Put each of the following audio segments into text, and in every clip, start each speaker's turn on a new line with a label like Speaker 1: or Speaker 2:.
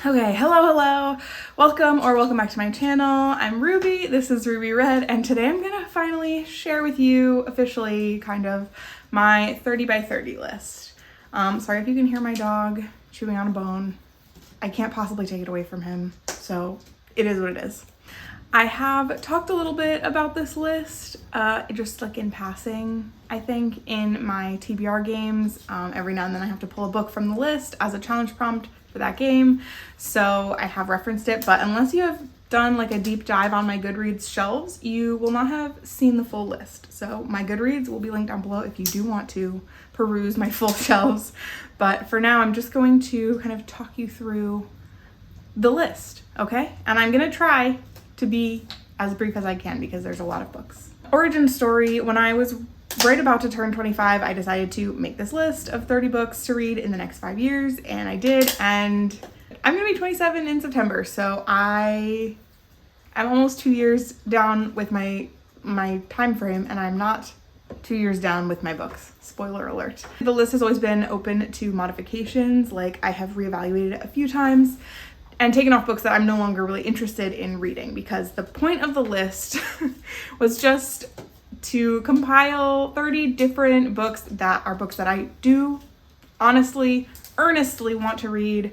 Speaker 1: Okay, hello, welcome back to my channel. I'm Ruby, this is Ruby Red, and today I'm gonna finally share with you officially kind of my 30 by 30 list. Sorry if you can hear my dog chewing on a bone. I can't possibly take it away from him, so it is what it is. I have talked a little bit about this list, just like in passing, I think, in my TBR games. Every now and then I have to pull a book from the list as a challenge prompt for that game, so I have referenced it, but unless you have done like a deep dive on my Goodreads shelves, you will not have seen the full list. So my Goodreads will be linked down below if you do want to peruse my full shelves, but for now I'm just going to kind of talk you through the list, okay? And I'm gonna try to be as brief as I can because there's a lot of books. Origin story: when I was right about to turn 25, I decided to make this list of 30 books to read in the next 5 years, and I did, and I'm gonna be 27 in September, so I'm almost 2 years down with my time frame, and I'm not 2 years down with my books. Spoiler alert. The list has always been open to modifications, like I have reevaluated it a few times and taken off books that I'm no longer really interested in reading, because the point of the list was just to compile 30 different books that are books that I do honestly, earnestly want to read,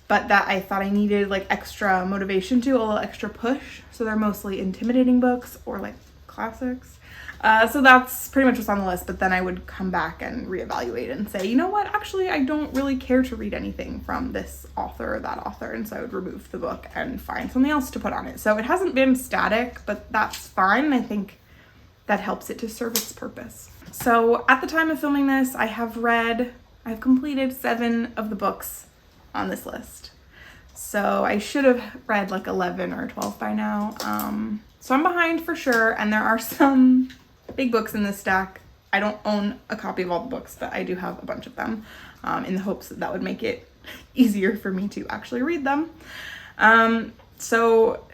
Speaker 1: but that I thought I needed like extra motivation to, a little extra push. So they're mostly intimidating books or like classics. So that's pretty much what's on the list, but then I would come back and reevaluate and say, you know what, actually I don't really care to read anything from this author or that author, and so I would remove the book and find something else to put on it. So it hasn't been static, but that's fine. I think that helps it to serve its purpose. So at the time of filming this, I've completed 7 of the books on this list. So I should have read like 11 or 12 by now. So I'm behind for sure, and there are some big books in this stack. I don't own a copy of all the books, but I do have a bunch of them, in the hopes that would make it easier for me to actually read them. So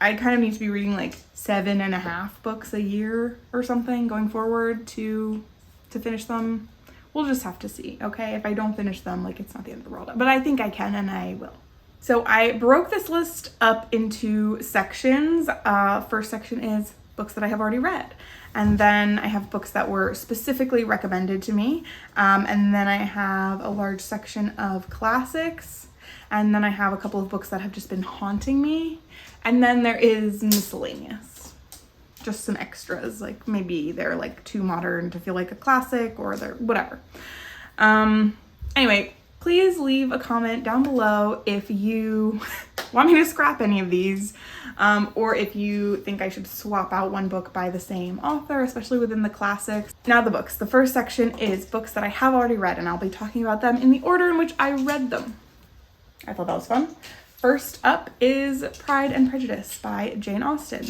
Speaker 1: I kind of need to be reading like 7.5 books a year or something going forward to finish them. We'll just have to see, okay? If I don't finish them, like, it's not the end of the world, but I think I can, and I will. So I broke this list up into sections. First section is books that I have already read. And then I have books that were specifically recommended to me. And then I have a large section of classics. And then I have a couple of books that have just been haunting me. And then there is miscellaneous. Just some extras, like maybe they're like too modern to feel like a classic, or they're whatever. Anyway, please leave a comment down below if you want me to scrap any of these, or if you think I should swap out one book by the same author, especially within the classics. Now the books. The first section is books that I have already read, and I'll be talking about them in the order in which I read them. I thought that was fun. First up is Pride and Prejudice by Jane Austen.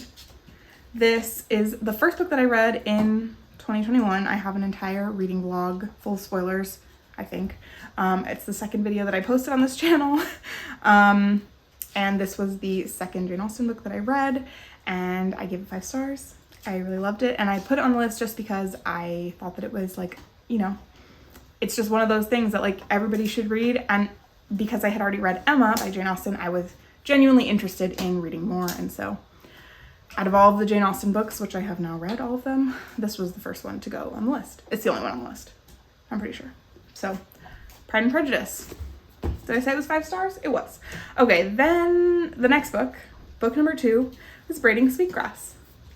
Speaker 1: This is the first book that I read in 2021. I have an entire reading vlog full of spoilers, I think. It's the second video that I posted on this channel. And this was the second Jane Austen book that I read, and I gave it 5 stars. I really loved it, and I put it on the list just because I thought that it was like, you know, it's just one of those things that like everybody should read, and because I had already read Emma by Jane Austen, I was genuinely interested in reading more, and so out of all of the Jane Austen books, which I have now read all of them, this was the first one to go on the list. It's the only one on the list, I'm pretty sure. So, Pride and Prejudice. Did I say it was 5 stars? It was. Okay, then the next book, book number 2, is Braiding Sweetgrass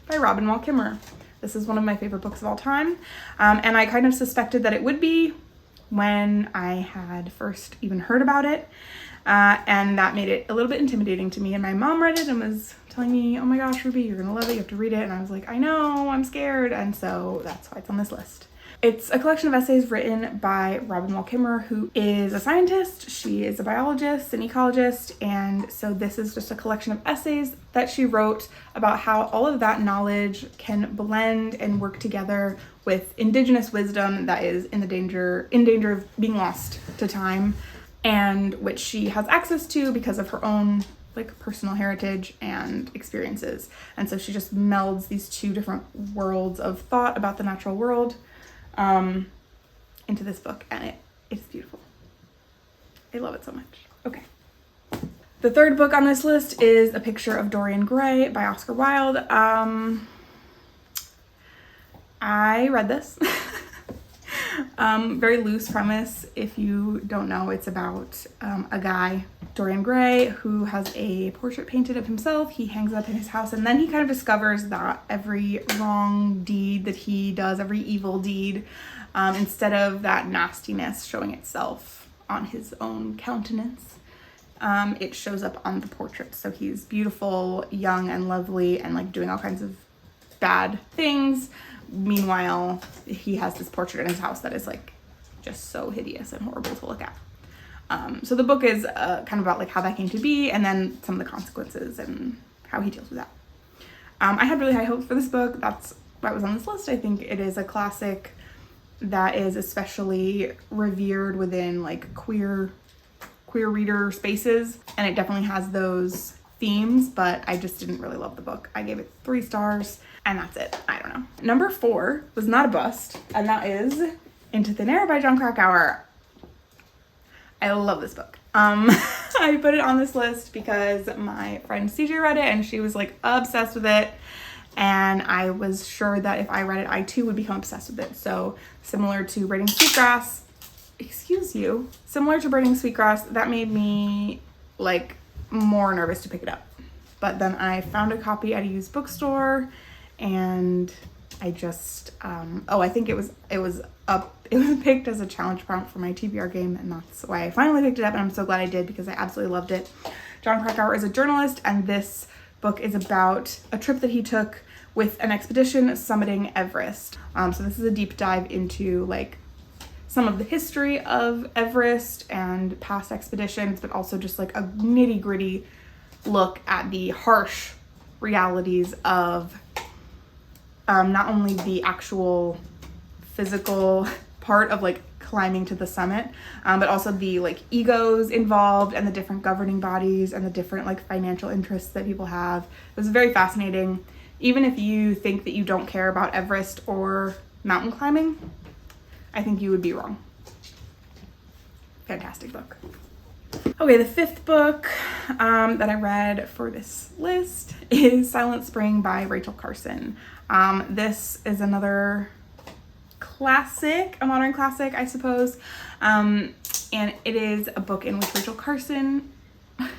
Speaker 1: by Robin Wall Kimmerer. This is one of my favorite books of all time, and I kind of suspected that it would be when I had first even heard about it, and that made it a little bit intimidating to me. And my mom read it and was telling me, oh my gosh, Ruby, you're gonna love it, you have to read it. And I was like, I know, I'm scared. And so that's why it's on this list. It's a collection of essays written by Robin Wall Kimmerer, who is a scientist. She is a biologist, an ecologist, and so this is just a collection of essays that she wrote about how all of that knowledge can blend and work together with indigenous wisdom that is in danger of being lost to time, and which she has access to because of her own like personal heritage and experiences. And so she just melds these two different worlds of thought about the natural world into this book, and it's beautiful. I love it so much. Okay. The third book on this list is A Picture of Dorian Gray by Oscar Wilde. I read this. Very loose premise. If you don't know, it's about a guy, Dorian Gray, who has a portrait painted of himself. He hangs it up in his house, and then he kind of discovers that every wrong deed that he does, every evil deed, instead of that nastiness showing itself on his own countenance, it shows up on the portrait. So he's beautiful, young, and lovely, and like doing all kinds of bad things. Meanwhile, he has this portrait in his house that is like just so hideous and horrible to look at. So the book is kind of about like how that came to be, and then some of the consequences and how he deals with that. I had really high hopes for this book. That's why it was on this list. I think it is a classic that is especially revered within like queer reader spaces, and it definitely has those themes, but I just didn't really love the book. I gave it 3 stars, and that's it. I don't know. Number 4 was not a bust, and that is Into Thin Air by Jon Krakauer. I love this book. I put it on this list because my friend CJ read it, and she was like obsessed with it, and I was sure that if I read it, I too would become obsessed with it. So similar to Braiding Sweetgrass, that made me like more nervous to pick it up. But then I found a copy at a used bookstore, and I just I think it was picked as a challenge prompt for my TBR game, and that's why I finally picked it up, and I'm so glad I did because I absolutely loved it. Jon Krakauer is a journalist, and this book is about a trip that he took with an expedition summiting Everest. So this is a deep dive into like some of the history of Everest and past expeditions, but also just like a nitty-gritty look at the harsh realities of not only the actual physical part of like climbing to the summit, but also the like egos involved and the different governing bodies and the different like financial interests that people have. It was very fascinating. Even if you think that you don't care about Everest or mountain climbing, I think you would be wrong. Fantastic book. Okay, the 5th book that I read for this list is Silent Spring by Rachel Carson. This is another classic, a modern classic, I suppose. And it is a book in which Rachel Carson, it's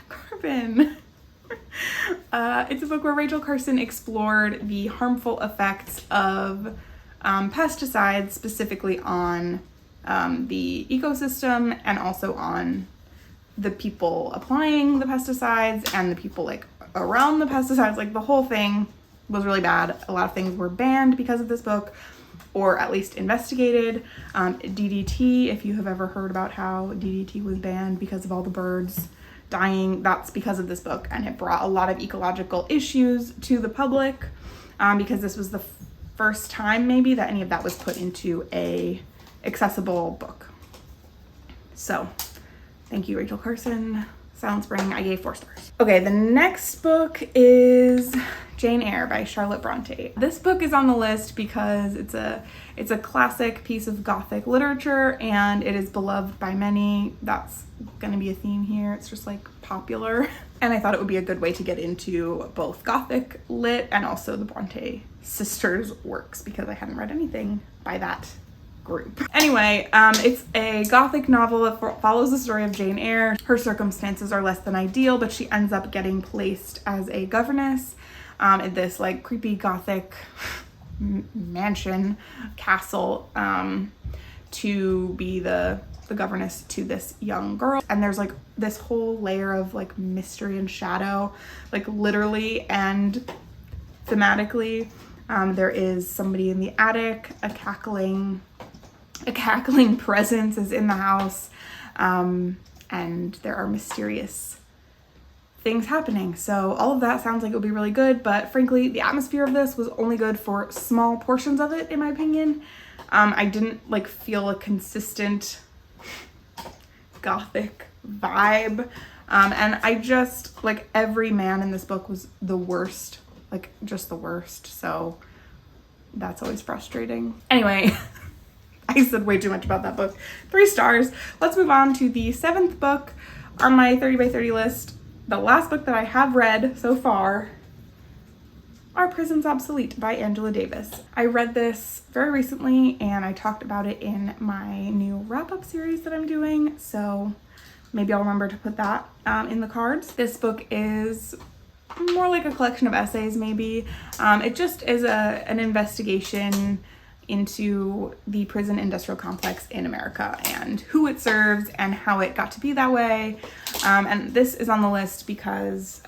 Speaker 1: a book where Rachel Carson explored the harmful effects of pesticides, specifically on the ecosystem and also on the people applying the pesticides and the people like around the pesticides. Like the whole thing was really bad. A lot of things were banned because of this book, or at least investigated. DDT, if you have ever heard about how DDT was banned because of all the birds dying, that's because of this book, and it brought a lot of ecological issues to the public, because this was the first time maybe that any of that was put into a accessible book. So thank you, Rachel Carson. Silent Spring, I gave 4 stars. Okay, the next book is Jane Eyre by Charlotte Bronte. This book is on the list because it's a classic piece of Gothic literature, and it is beloved by many. That's gonna be a theme here. It's just like popular. And I thought it would be a good way to get into both Gothic lit and also the Bronte sisters' works, because I hadn't read anything by that group. Anyway, it's a Gothic novel that follows the story of Jane Eyre. Her circumstances are less than ideal, but she ends up getting placed as a governess in this like creepy Gothic mansion castle to be the governess to this young girl. And there's like this whole layer of like mystery and shadow, like literally and thematically. There is somebody in the attic, a cackling presence is in the house, and there are mysterious things happening. So all of that sounds like it would be really good, but frankly, the atmosphere of this was only good for small portions of it, in my opinion. I didn't like feel a consistent Gothic vibe, and I just like every man in this book was the worst, like just the worst. So that's always frustrating. Anyway, I said way too much about that book. 3 stars. Let's move on to the 7th book on my 30 by 30 list. the last book that I have read so far are Prison's Obsolete by Angela Davis. I read this very recently and I talked about it in my new wrap-up series that I'm doing, so maybe I'll remember to put that in the cards. This book is more like a collection of essays maybe. It just is an investigation into the prison industrial complex in America and who it serves and how it got to be that way. And this is on the list because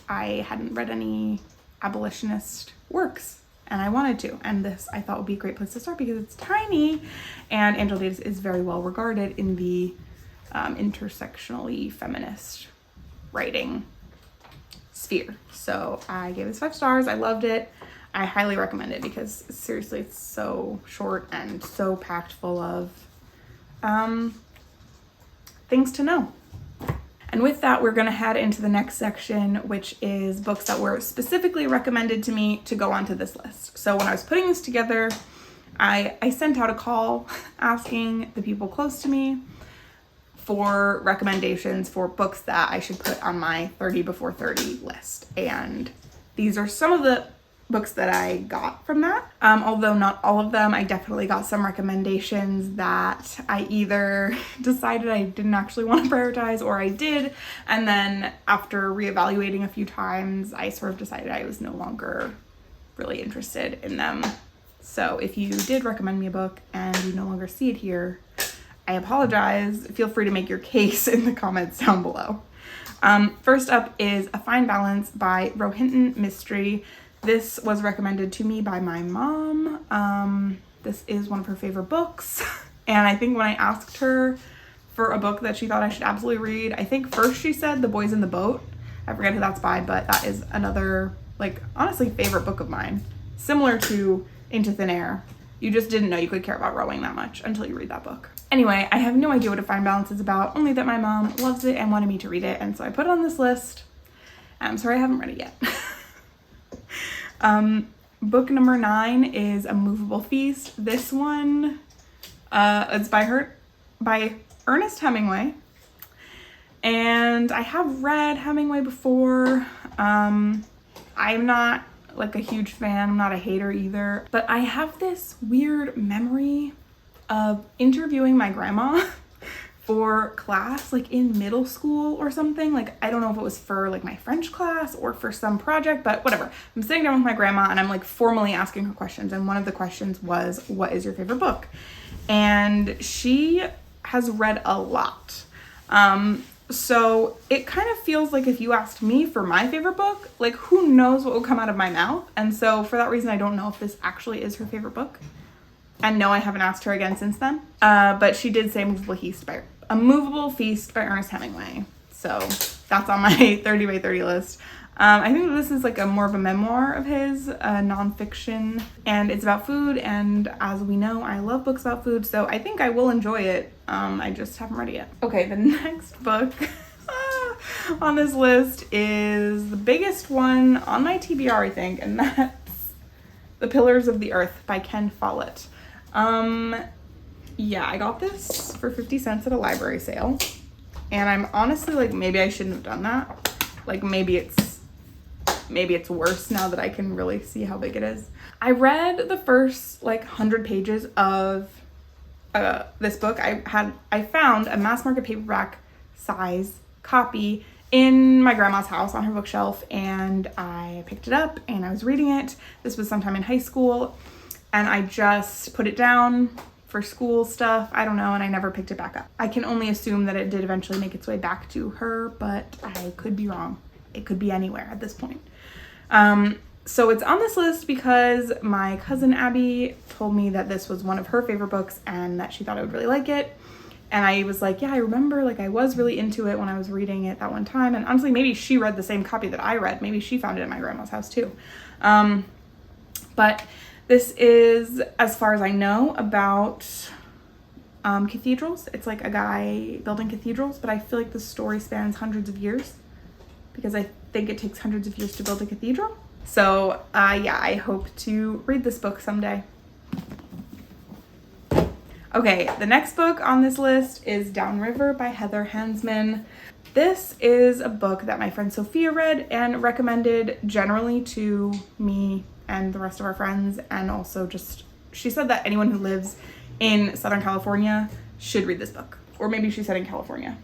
Speaker 1: I hadn't read any abolitionist works and I wanted to, and this I thought would be a great place to start because it's tiny and Angela Davis is very well regarded in the intersectionally feminist writing sphere. So I gave this 5 stars. I loved it. I highly recommend it because seriously it's so short and so packed full of things to know. And with that, we're going to head into the next section, which is books that were specifically recommended to me to go onto this list. So when I was putting this together, I sent out a call asking the people close to me for recommendations for books that I should put on my 30 before 30 list. And these are some of the books that I got from that. Although not all of them, I definitely got some recommendations that I either decided I didn't actually want to prioritize or I did. And then after reevaluating a few times, I sort of decided I was no longer really interested in them. So if you did recommend me a book and you no longer see it here, I apologize. Feel free to make your case in the comments down below. First up is A Fine Balance by Rohinton Mistry. This was recommended to me by my mom. This is one of her favorite books. And I think when I asked her for a book that she thought I should absolutely read, I think first she said The Boys in the Boat. I forget who that's by, but that is another, like, honestly favorite book of mine. Similar to Into Thin Air. You just didn't know you could care about rowing that much until you read that book. Anyway, I have no idea what A Fine Balance is about, only that my mom loves it and wanted me to read it, and so I put it on this list. I'm sorry I haven't read it yet. Book number 9 is A Movable Feast. This one is by Ernest Hemingway, and I have read Hemingway before. I'm not like a huge fan, I'm not a hater either, but I have this weird memory of interviewing my grandma for class, like in middle school or something. Like, I don't know if it was for like my French class or for some project, but whatever. I'm sitting down with my grandma and I'm like formally asking her questions. And one of the questions was, what is your favorite book? And she has read a lot. So it kind of feels like if you asked me for my favorite book, like who knows what will come out of my mouth. And so for that reason, I don't know if this actually is her favorite book. And no, I haven't asked her again since then. But she did say A Movable Feast by Ernest Hemingway. So that's on my 30 by 30 list. I think that this is like a more of a memoir of his, nonfiction, and it's about food. And as we know, I love books about food, so I think I will enjoy it. I just haven't read it yet. Okay, the next book on this list is the biggest one on my TBR, I think, and that's The Pillars of the Earth by Ken Follett. Yeah, I got this for 50 cents at a library sale, and I'm honestly like, maybe I shouldn't have done that. Like, maybe it's worse now that I can really see how big it is. I read the first like 100 pages of this book. I found a mass market paperback size copy in my grandma's house on her bookshelf, and I picked it up and I was reading it. This was sometime in high school, and I just put it down for school stuff. I don't know, and I never picked it back up. I can only assume that it did eventually make its way back to her, but I could be wrong. It could be anywhere at this point. So it's on this list because my cousin Abby told me that this was one of her favorite books and that she thought I would really like it. And I was like, yeah, I remember, like, I was really into it when I was reading it that one time. And honestly, maybe she read the same copy that I read. Maybe she found it at my grandma's house too. But this is, as far as I know, about cathedrals. It's like a guy building cathedrals, but I feel like the story spans hundreds of years because I think it takes hundreds of years to build a cathedral. So yeah, I hope to read this book someday. Okay, the next book on this list is Downriver by Heather Hansman. This is a book that my friend Sophia read and recommended generally to me and the rest of our friends, and also just, she said that anyone who lives in Southern California should read this book, or maybe she said in California.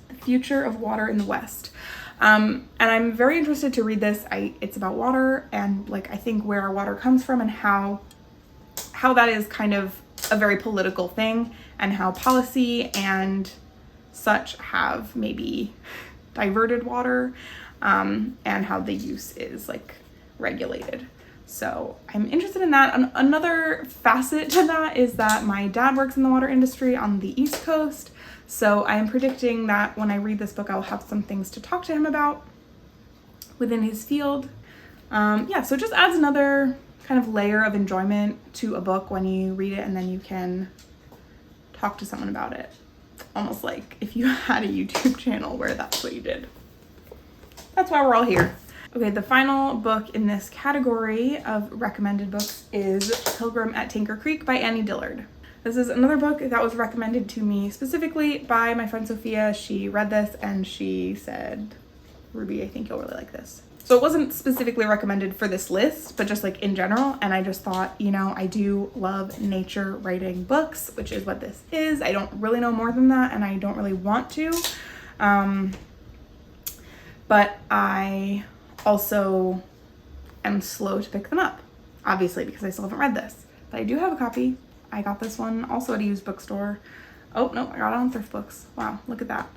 Speaker 1: The Future of Water in the West. And I'm very interested to read this. It's about water and like I think where our water comes from and how that is kind of a very political thing, and how policy and such have maybe diverted water, and how the use is like regulated. So I'm interested in that. Another facet to that is that my dad works in the water industry on the East Coast. So I am predicting that when I read this book, I'll have some things to talk to him about within his field. Yeah, so it just adds another kind of layer of enjoyment to a book when you read it and then you can talk to someone about it. Almost like if you had a YouTube channel where that's what you did. That's why we're all here. Okay, the final book in this category of recommended books is Pilgrim at Tinker Creek by Annie Dillard. This is another book that was recommended to me specifically by my friend Sophia. She read this and she said, Ruby, I think you'll really like this. So it wasn't specifically recommended for this list, but just like in general. And I just thought, you know, I do love nature writing books, which is what this is. I don't really know more than that, and I don't really want to. But I also am slow to pick them up, obviously, because I still haven't read this. But I do have a copy. I got this one also at a used bookstore. Oh, no, I got it on Thrift Books. Wow, look at that.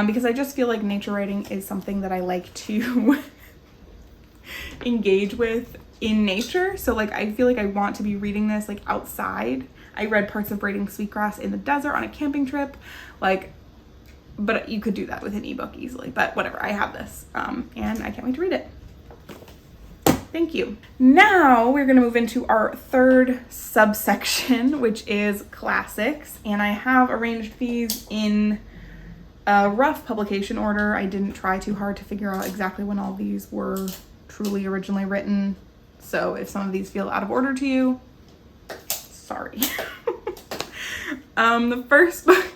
Speaker 1: Because I just feel like nature writing is something that I like to engage with in nature. So like I feel like I want to be reading this like outside. I read parts of Braiding Sweetgrass in the desert on a camping trip. Like, but you could do that with an ebook easily. But whatever, I have this. And I can't wait to read it. Thank you. Now we're going to move into our third subsection, which is classics. And I have arranged these in a rough publication order. I didn't try too hard to figure out exactly when all these were truly originally written. So if some of these feel out of order to you, sorry. The first book,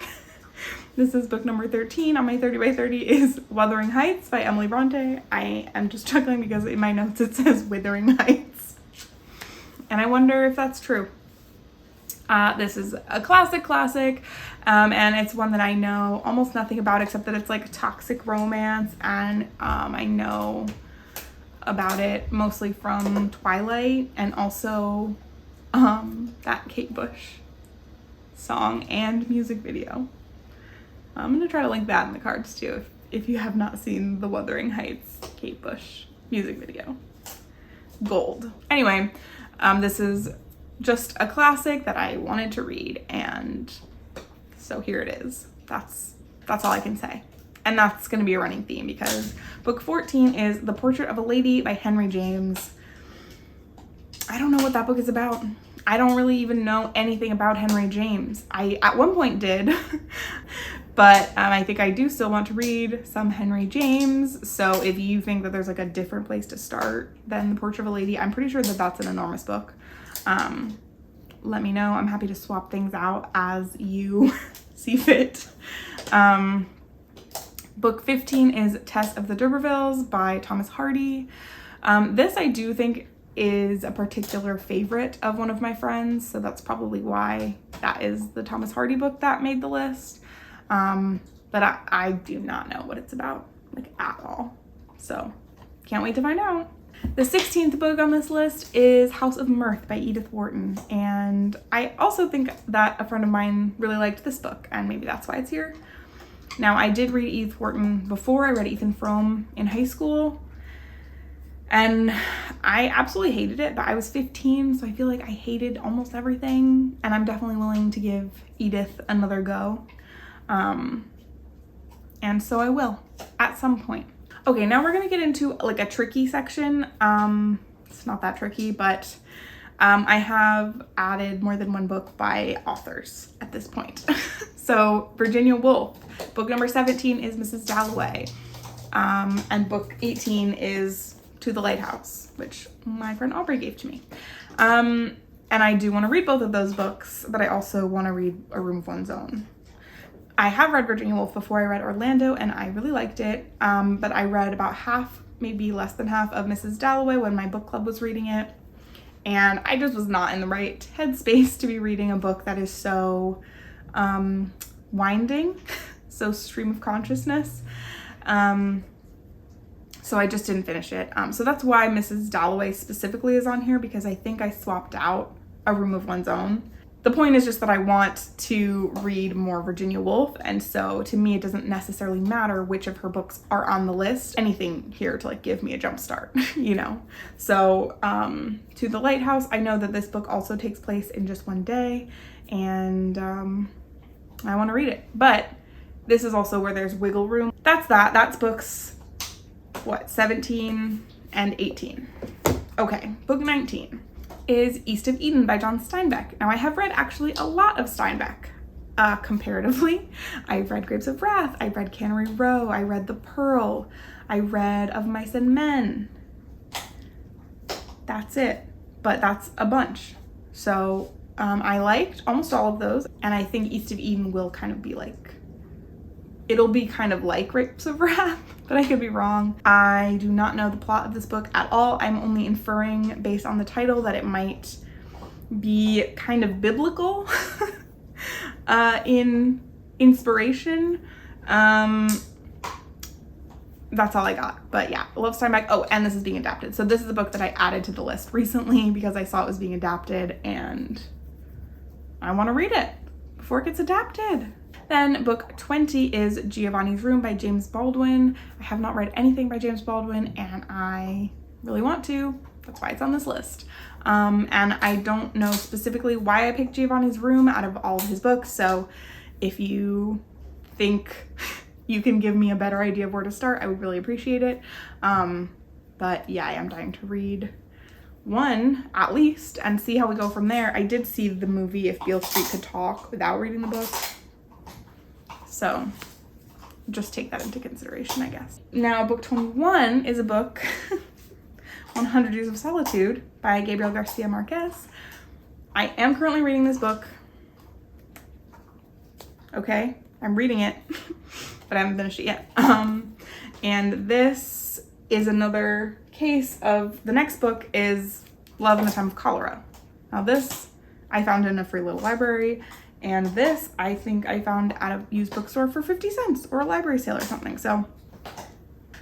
Speaker 1: this is book number 13 on my 30 by 30, is Wuthering Heights by Emily Bronte. I am just chuckling because in my notes it says Withering Heights. And I wonder if that's true. This is a classic, and it's one that I know almost nothing about except that it's like toxic romance, and I know about it mostly from Twilight and also that Kate Bush song and music video. I'm gonna try to link that in the cards too if you have not seen the Wuthering Heights Kate Bush music video. Gold. Anyway, this is just a classic that I wanted to read, and so here it is. That's all I can say. And that's going to be a running theme because book 14 is The Portrait of a Lady by Henry James. I don't know what that book is about. I don't really even know anything about Henry James. I at one point did, but I think I do still want to read some Henry James. So if you think that there's like a different place to start than The Portrait of a Lady, I'm pretty sure that that's an enormous book. Let me know. I'm happy to swap things out as you see fit. Book 15 is Tess of the D'Urbervilles by Thomas Hardy. This I do think is a particular favorite of one of my friends, so that's probably why that is the Thomas Hardy book that made the list. But I do not know what it's about, like, at all. So can't wait to find out. The 16th book on this list is House of Mirth by Edith Wharton, and I also think that a friend of mine really liked this book, and maybe that's why it's here. Now, I did read Edith Wharton before. I read Ethan Frome in high school, and I absolutely hated it, but I was 15, so I feel like I hated almost everything, and I'm definitely willing to give Edith another go. And so I will, at some point. Okay, now we're gonna get into like a tricky section. It's not that tricky, but I have added more than one book by authors at this point. So Virginia Woolf, book number 17 is Mrs. Dalloway, and book 18 is To the Lighthouse, which my friend Aubrey gave to me. And I do want to read both of those books, but I also want to read A Room of One's Own. I have read Virginia Woolf before. I read Orlando and I really liked it, but I read about half, maybe less than half, of Mrs. Dalloway when my book club was reading it, and I just was not in the right headspace to be reading a book that is so winding, so stream of consciousness. So I just didn't finish it. So that's why Mrs. Dalloway specifically is on here, because I think I swapped out A Room of One's Own. The point is just that I want to read more Virginia Woolf, and so to me it doesn't necessarily matter which of her books are on the list. Anything here to like give me a jump start, you know? So To the Lighthouse, I know that this book also takes place in just one day, and I want to read it. But this is also where there's wiggle room. That's books, what, 17 and 18. Okay, book 19 is East of Eden by John Steinbeck. Now I have read actually a lot of Steinbeck, comparatively. I've read Grapes of Wrath, I read Cannery Row, I read The Pearl, I read Of Mice and Men. That's it, but that's a bunch. So I liked almost all of those, and I think East of Eden will kind of be like, it'll be kind of like Grapes of Wrath, but I could be wrong. I do not know the plot of this book at all. I'm only inferring based on the title that it might be kind of biblical in inspiration. That's all I got. But yeah, I love Steinbeck. Oh, and this is being adapted. So this is a book that I added to the list recently because I saw it was being adapted and I want to read it before it gets adapted. Then book 20 is Giovanni's Room by James Baldwin. I have not read anything by James Baldwin and I really want to. That's why it's on this list. And I don't know specifically why I picked Giovanni's Room out of all of his books. So if you think you can give me a better idea of where to start, I would really appreciate it. But yeah, I am dying to read one at least and see how we go from there. I did see the movie If Beale Street Could Talk without reading the book. So just take that into consideration, I guess. Now, book 21 is a book, 100 Years of Solitude by Gabriel Garcia Marquez. I am currently reading this book. Okay, I'm reading it, but I haven't finished it yet. And this is another case of, the next book is Love in the Time of Cholera. Now this I found in a free little library. And this, I think I found at a used bookstore for 50 cents or a library sale or something. So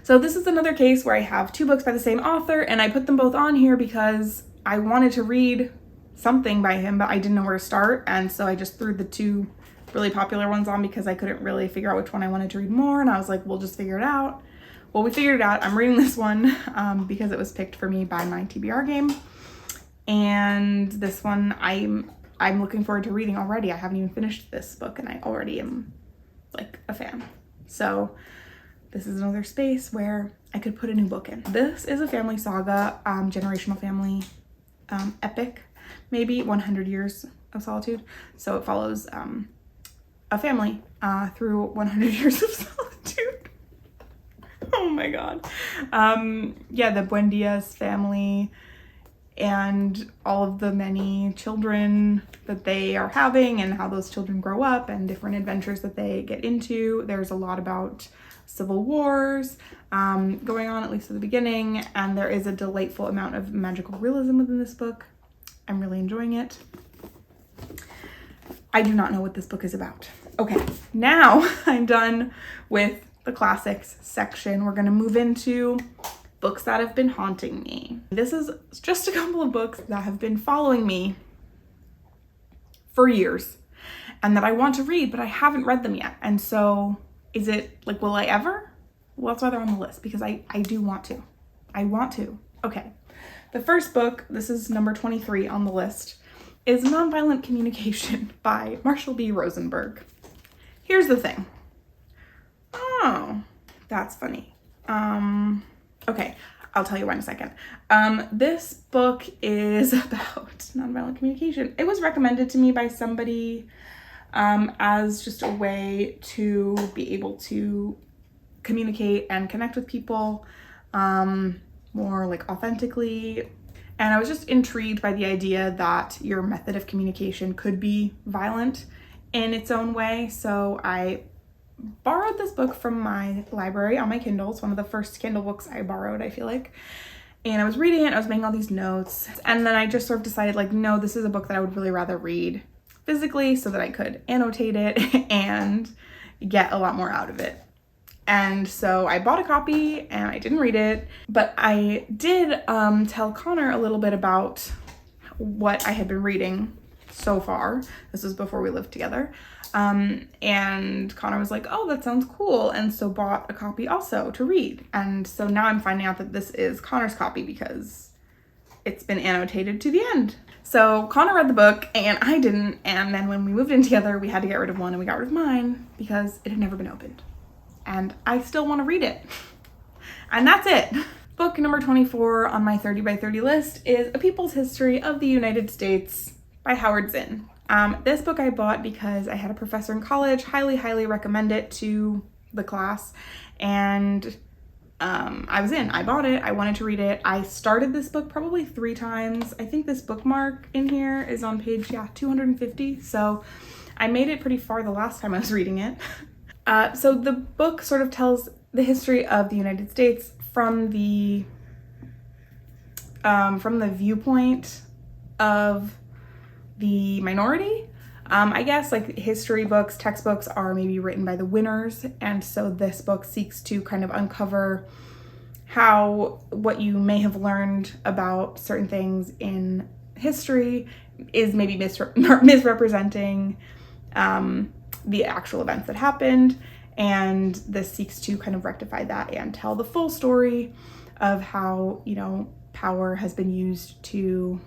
Speaker 1: this is another case where I have two books by the same author and I put them both on here because I wanted to read something by him, but I didn't know where to start. And so I just threw the two really popular ones on because I couldn't really figure out which one I wanted to read more. And I was like, we'll just figure it out. Well, we figured it out. I'm reading this one because it was picked for me by my TBR game. And this one I'm looking forward to reading already. I haven't even finished this book and I already am like a fan. So this is another space where I could put a new book in. This is a family saga, generational family epic, maybe 100 Years of Solitude. So it follows a family through 100 Years of Solitude. Oh my God. Yeah, the Buendia's family and all of the many children that they are having and how those children grow up and different adventures that they get into. There's a lot about civil wars going on, at least at the beginning, and there is a delightful amount of magical realism within this book. I'm really enjoying it. I do not know what this book is about. Okay, now I'm done with the classics section. We're gonna move into books that have been haunting me. This is just a couple of books that have been following me for years and that I want to read, but I haven't read them yet. And so is it like, will I ever? Well, that's why they're on the list, because I do want to. I want to. Okay. The first book, this is number 23 on the list, is Nonviolent Communication by Marshall B. Rosenberg. Here's the thing. Oh, that's funny. Okay, I'll tell you why in a second. This book is about nonviolent communication. It was recommended to me by somebody as just a way to be able to communicate and connect with people more like authentically. And I was just intrigued by the idea that your method of communication could be violent in its own way. So I borrowed this book from my library on my Kindle. It's one of the first Kindle books I borrowed, I feel like. And I was reading it, I was making all these notes, and then I just sort of decided, like, no, this is a book that I would really rather read physically so that I could annotate it and get a lot more out of it. And so I bought a copy and I didn't read it, but I did tell Connor a little bit about what I had been reading so far. This was before we lived together. And Connor was like, oh, that sounds cool. And so bought a copy also to read. And so now I'm finding out that this is Connor's copy because it's been annotated to the end. So Connor read the book and I didn't. And then when we moved in together, we had to get rid of one and we got rid of mine because it had never been opened. And I still want to read it. And that's it. Book number 24 on my 30 by 30 list is A People's History of the United States by Howard Zinn. This book I bought because I had a professor in college highly recommend it to the class, and I was in. I bought it. I wanted to read it. I started this book probably 3 times. I think this bookmark in here is on page 250, so I made it pretty far the last time I was reading it. So the book sort of tells the history of the United States from the viewpoint of the minority. I guess like history books, textbooks are maybe written by the winners, and so this book seeks to kind of uncover how what you may have learned about certain things in history is maybe misrepresenting the actual events that happened, and this seeks to kind of rectify that and tell the full story of how, you know, power has been used to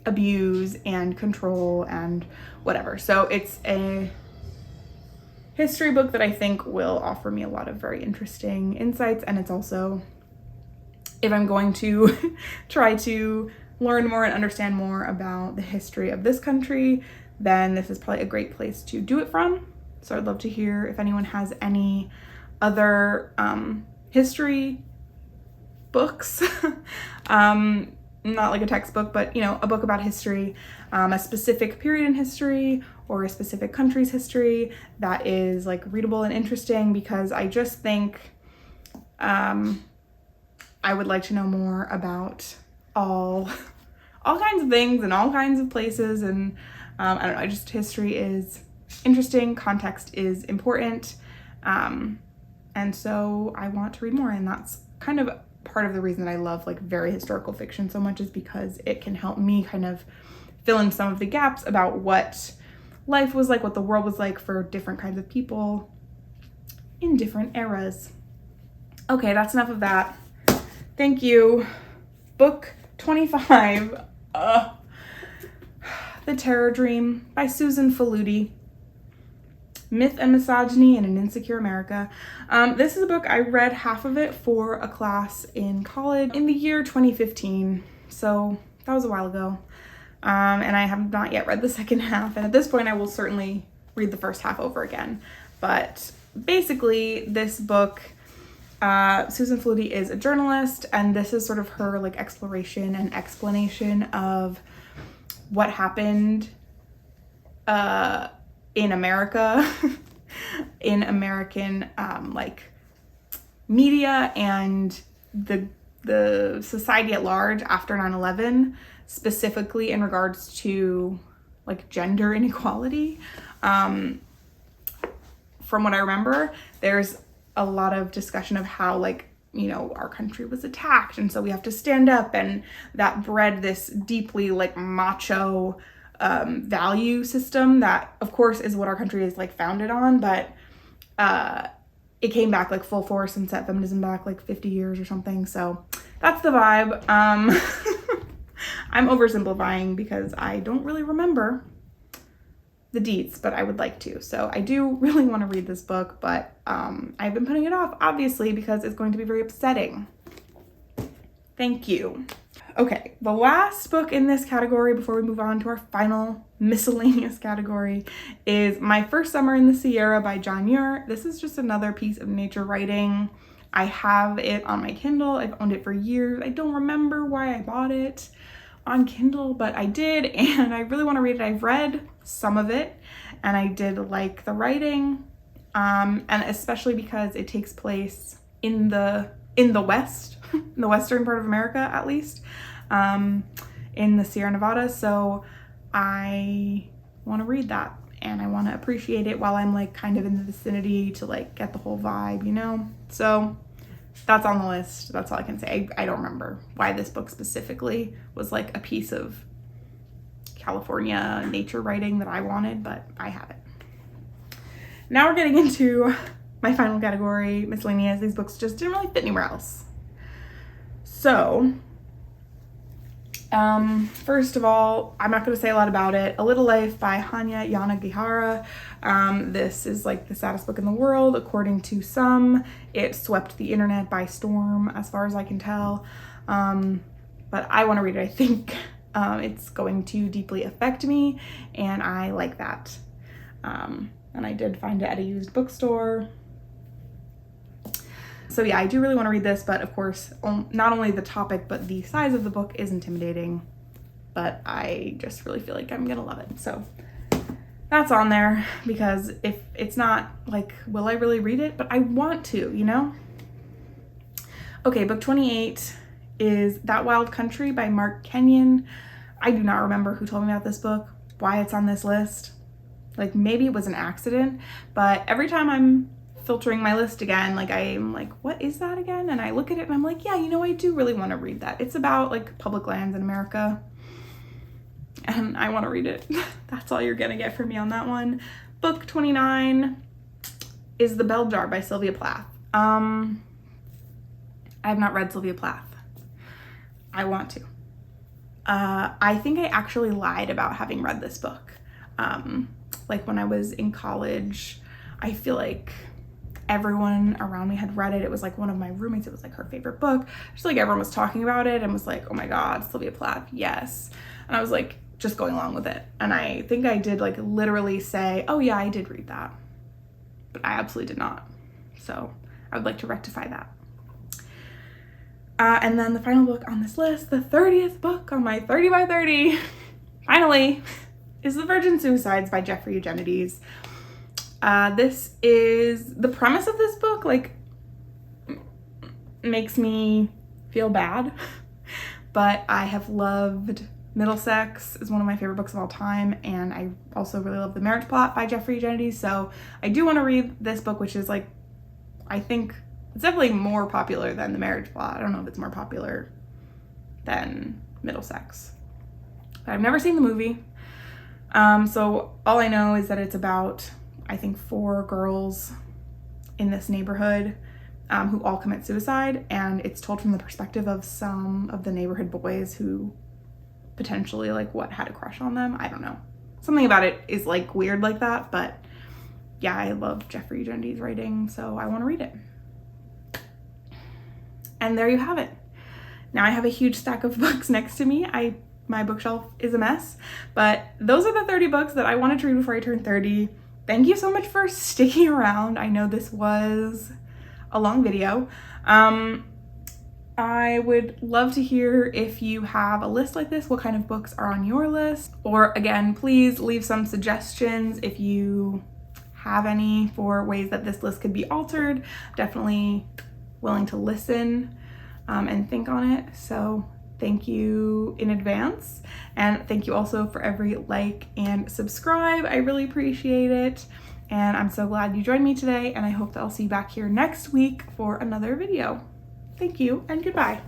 Speaker 1: abuse and control and whatever. So it's a history book that I think will offer me a lot of very interesting insights, and it's also, if I'm going to try to learn more and understand more about the history of this country, then this is probably a great place to do it from. So I'd love to hear if anyone has any other history books, not like a textbook, but, you know, a book about history, a specific period in history or a specific country's history that is like readable and interesting, because I just think I would like to know more about all kinds of things and all kinds of places, and I don't know, just history is interesting, context is important, and so I want to read more, and that's kind of part of the reason that I love like very historical fiction so much, is because it can help me kind of fill in some of the gaps about what life was like, what the world was like for different kinds of people in different eras. Okay, that's enough of that. Thank you. Book 25, The Terror Dream by Susan Faludi. Myth and Misogyny in an Insecure America. This is a book, I read half of it for a class in college in the year 2015, so that was a while ago. And I have not yet read the second half, and at this point I will certainly read the first half over again. But basically this book, Susan Faludi is a journalist, and this is sort of her like exploration and explanation of what happened in America, in American like media and the society at large after 9/11, specifically in regards to like gender inequality. From what I remember, there's a lot of discussion of how, like, you know, our country was attacked and so we have to stand up, and that bred this deeply like macho value system that of course is what our country is like founded on, but it came back like full force and set feminism back like 50 years or something. So that's the vibe. I'm oversimplifying because I don't really remember the deets, but I would like to. So I do really want to read this book, but I've been putting it off, obviously, because it's going to be very upsetting. Thank you. Okay, the last book in this category before we move on to our final miscellaneous category is My First Summer in the Sierra by John Muir. This is just another piece of nature writing. I have it on my Kindle. I've owned it for years. I don't remember why I bought it, on Kindle, but I did, and I really want to read it. I've read some of it, and I did like the writing, and especially because it takes place in the West, in the western part of America, at least, in the Sierra Nevada. So I want to read that, and I want to appreciate it while I'm like kind of in the vicinity to like get the whole vibe, you know? So that's on the list. That's all I can say. I don't remember why this book specifically was like a piece of California nature writing that I wanted, but I have it. Now we're getting into my final category, miscellaneous. These books just didn't really fit anywhere else. So, first of all, I'm not going to say a lot about it. A Little Life by Hanya Yanagihara. This is like the saddest book in the world, according to some. It swept the internet by storm, as far as I can tell. But I want to read it. I think it's going to deeply affect me, and I like that. And I did find it at a used bookstore. So yeah, I do really want to read this, but of course, not only the topic, but the size of the book is intimidating, but I just really feel like I'm gonna love it. So that's on there, because if it's not, like, will I really read it? But I want to, you know? Okay, book 28 is That Wild Country by Mark Kenyon. I do not remember who told me about this book, why it's on this list. Like, maybe it was an accident, but every time I'm filtering my list again, like I'm like, what is that again? And I look at it and I'm like, yeah, you know, I do really want to read that. It's about like public lands in America, and I want to read it. That's all you're gonna get from me on that one. Book 29 is The Bell Jar by Sylvia Plath. I have not read Sylvia Plath. I want to. I think I actually lied about having read this book. Like when I was in college, I feel like everyone around me had read it. It was like one of my roommates, it was like her favorite book. Just like everyone was talking about it and was like, oh my God, Sylvia Plath, yes. And I was like, just going along with it. And I think I did like literally say, oh yeah, I did read that. But I absolutely did not. So I would like to rectify that. And then the final book on this list, the 30th book on my 30 by 30, finally, is The Virgin Suicides by Jeffrey Eugenides. This is, the premise of this book, like, makes me feel bad, but I have loved Middlesex, is one of my favorite books of all time, and I also really love The Marriage Plot by Jeffrey Eugenides, so I do want to read this book, which is like, I think it's definitely more popular than The Marriage Plot. I don't know if it's more popular than Middlesex, but I've never seen the movie. So all I know is that it's about, I think, 4 girls in this neighborhood who all commit suicide, and it's told from the perspective of some of the neighborhood boys who potentially like had a crush on them. I don't know. Something about it is like weird like that, but yeah, I love Jeffrey Eugenides' writing, so I want to read it. And there you have it. Now I have a huge stack of books next to me. My bookshelf is a mess, but those are the 30 books that I wanted to read before I turned 30. Thank you so much for sticking around. I know this was a long video. I would love to hear if you have a list like this, what kind of books are on your list, or again, please leave some suggestions if you have any for ways that this list could be altered. Definitely willing to listen and think on it. So thank you in advance, and thank you also for every like and subscribe. I really appreciate it, and I'm so glad you joined me today, and I hope that I'll see you back here next week for another video. Thank you and goodbye.